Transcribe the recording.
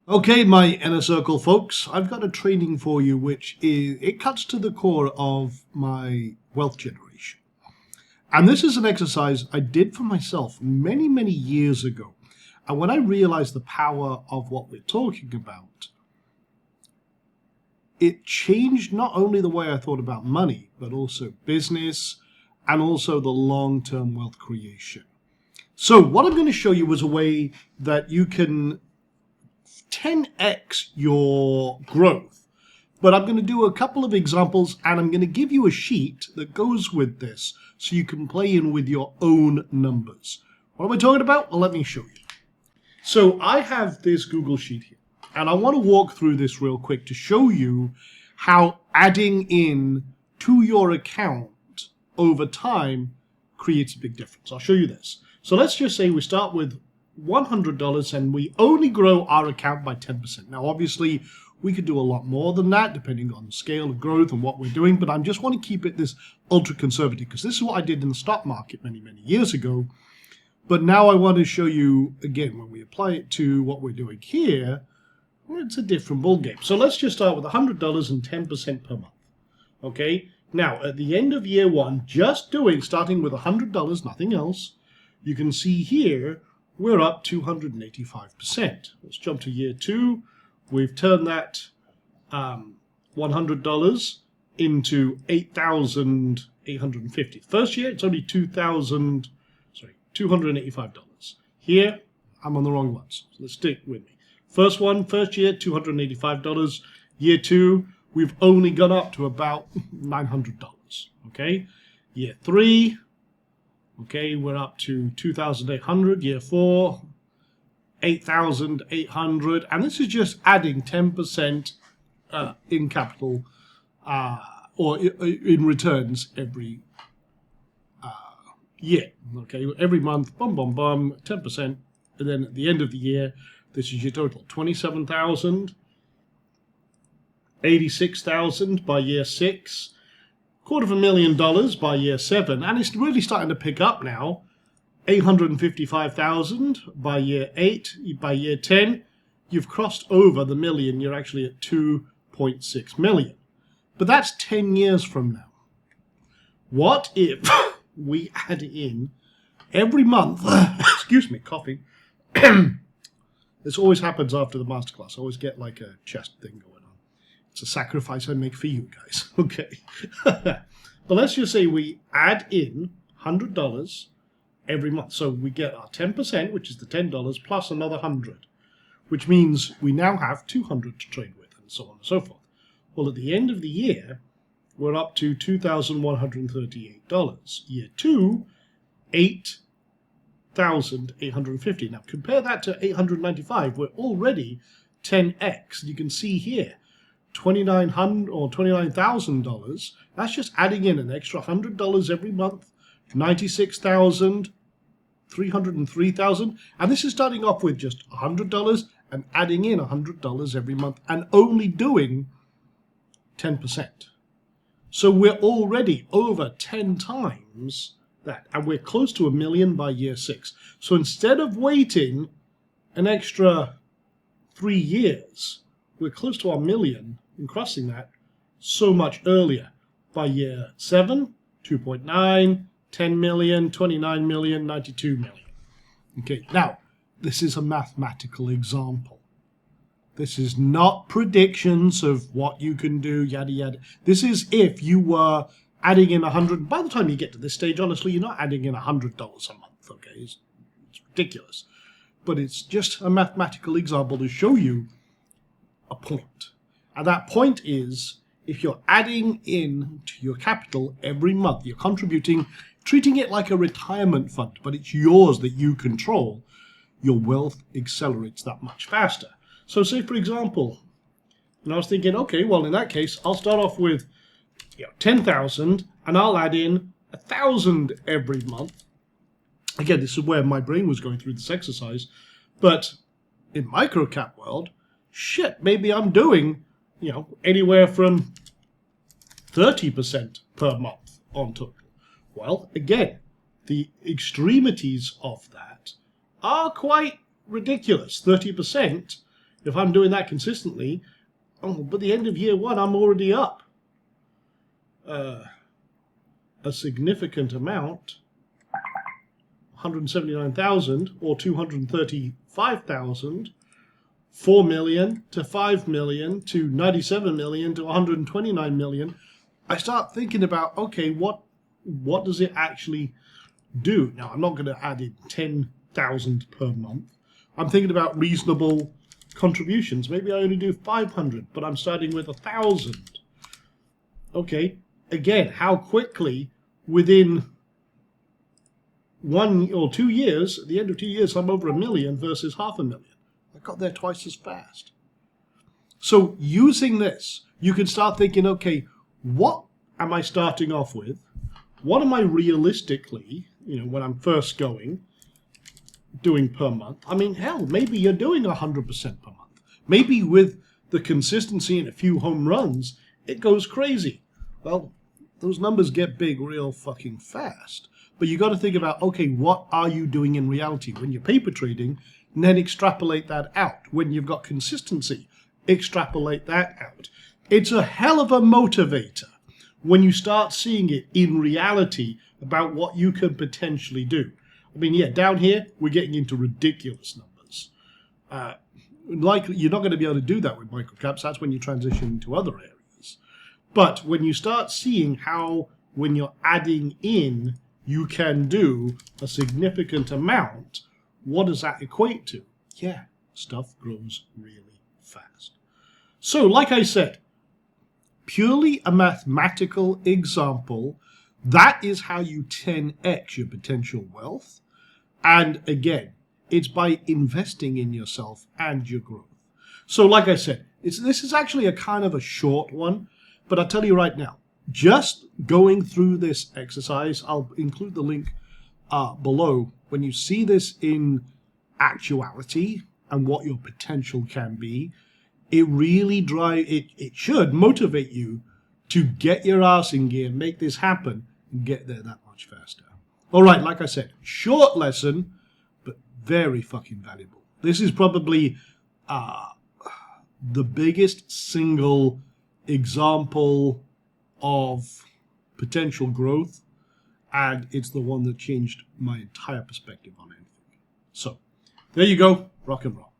Okay, my inner circle folks, I've got a training for you it cuts to the core of my wealth generation. And this is an exercise I did for myself many, many years ago. And when I realized the power of what we're talking about, it changed not only the way I thought about money, but also business and also the long-term wealth creation. So what I'm going to show you is a way that you can 10x your growth. But I'm going to do a couple of examples and I'm going to give you a sheet that goes with this so you can play in with your own numbers. What am I talking about? Well, let me show you. So I have this Google Sheet here and I want to walk through this real quick to show you how adding in to your account over time creates a big difference. I'll show you this. So let's just say we start with $100 and we only grow our account by 10%. Now, obviously, we could do a lot more than that depending on the scale of growth and what we're doing, but I just want to keep it this ultra conservative because this is what I did in the stock market many, many years ago. But now I want to show you, again, when we apply it to what we're doing here, it's a different ballgame. So let's just start with $100 and 10% per month. Okay? Now, at the end of year one, starting with $100, nothing else, you can see here, we're up 285%. Let's jump to year two. We've turned that $100 into $8,850. First year, it's only $285. Here, I'm on the wrong ones. So let's stick with me. First year, $285. Year two, we've only gone up to about $900. Okay? Year three, okay, we're up to 2,800. Year four, 8,800. And this is just adding 10% in capital or in returns every year. Okay, every month, 10%. And then at the end of the year, this is your total. 27,000, 86,000 by year six. $250,000 by year seven, and it's really starting to pick up now. 855,000 by year eight. By year 10, you've crossed over the million. You're actually at 2.6 million. But that's 10 years from now. What if we add in every month? Excuse me, coughing. This always happens after the masterclass. I always get like a chest thing going on. It's a sacrifice I make for you guys. Okay. But let's just say we add in $100 every month. So we get our 10%, which is the $10, plus another 100, which means we now have 200 to trade with, and so on and so forth. Well, at the end of the year, we're up to $2,138. Year two, $8,850. Now compare that to 895. We're already 10x. You can see here, $2,900 or $29,000. That's just adding in an extra $100 every month. 96,000, 303,000, and this is starting off with just $100 and adding in $100 every month and only doing 10%. So we're already over 10 times that, and we're close to $1 million by year six. So instead of waiting an extra 3 years, we're close to our million and crossing that so much earlier. By year 7, 2.9, 10 million, 29 million, 92 million. Okay, now, this is a mathematical example. This is not predictions of what you can do, yada, yada. This is if you were adding in 100. By the time you get to this stage, honestly, you're not adding in $100 a month, okay? It's ridiculous. But it's just a mathematical example to show you a point. And that point is, if you're adding in to your capital every month, you're contributing, treating it like a retirement fund, but it's yours that you control, your wealth accelerates that much faster. So say, for example, and I was thinking, okay, well, in that case, I'll start off with 10,000 and I'll add in 1,000 every month. Again, this is where my brain was going through this exercise. But in microcap world, shit, maybe I'm doing anywhere from 30% per month on total. Well, again, the extremities of that are quite ridiculous. 30%, if I'm doing that consistently, by the end of year one, I'm already up a significant amount, 179,000 or 235,000, 4 million to 5 million to 97 million to 129 million. I start thinking about, okay, what does it actually do? Now, I'm not going to add in 10,000 per month. I'm thinking about reasonable contributions. Maybe I only do 500, but I'm starting with 1,000. Okay, again, how quickly within 1 or 2 years, at the end of 2 years, I'm over 1 million versus 500,000. I got there twice as fast. So using this, you can start thinking, okay, what am I starting off with? What am I realistically, when I'm first doing per month? I mean, hell, maybe you're doing 100% per month. Maybe with the consistency and a few home runs, it goes crazy. Well, those numbers get big real fucking fast. But you got to think about, okay, what are you doing in reality when you're paper trading, and then extrapolate that out. When you've got consistency, extrapolate that out. It's a hell of a motivator when you start seeing it in reality about what you can potentially do. I mean, yeah, down here, we're getting into ridiculous numbers. Likely, you're not going to be able to do that with microcaps. That's when you transition into other areas. But when you start seeing how, when you're adding in, you can do a significant amount, what does that equate to? Yeah, stuff grows really fast. So, like I said, purely a mathematical example, that is how you 10x your potential wealth. And again, it's by investing in yourself and your growth. So like I said, this is actually a kind of a short one, but I'll tell you right now, just going through this exercise, I'll include the link below. When you see this in actuality and what your potential can be, it really it should motivate you to get your ass in gear, make this happen, and get there that much faster. All right, like I said, short lesson, but very fucking valuable. This is probably the biggest single example of potential growth, and it's the one that changed my entire perspective on anything. So, there you go, rock and roll.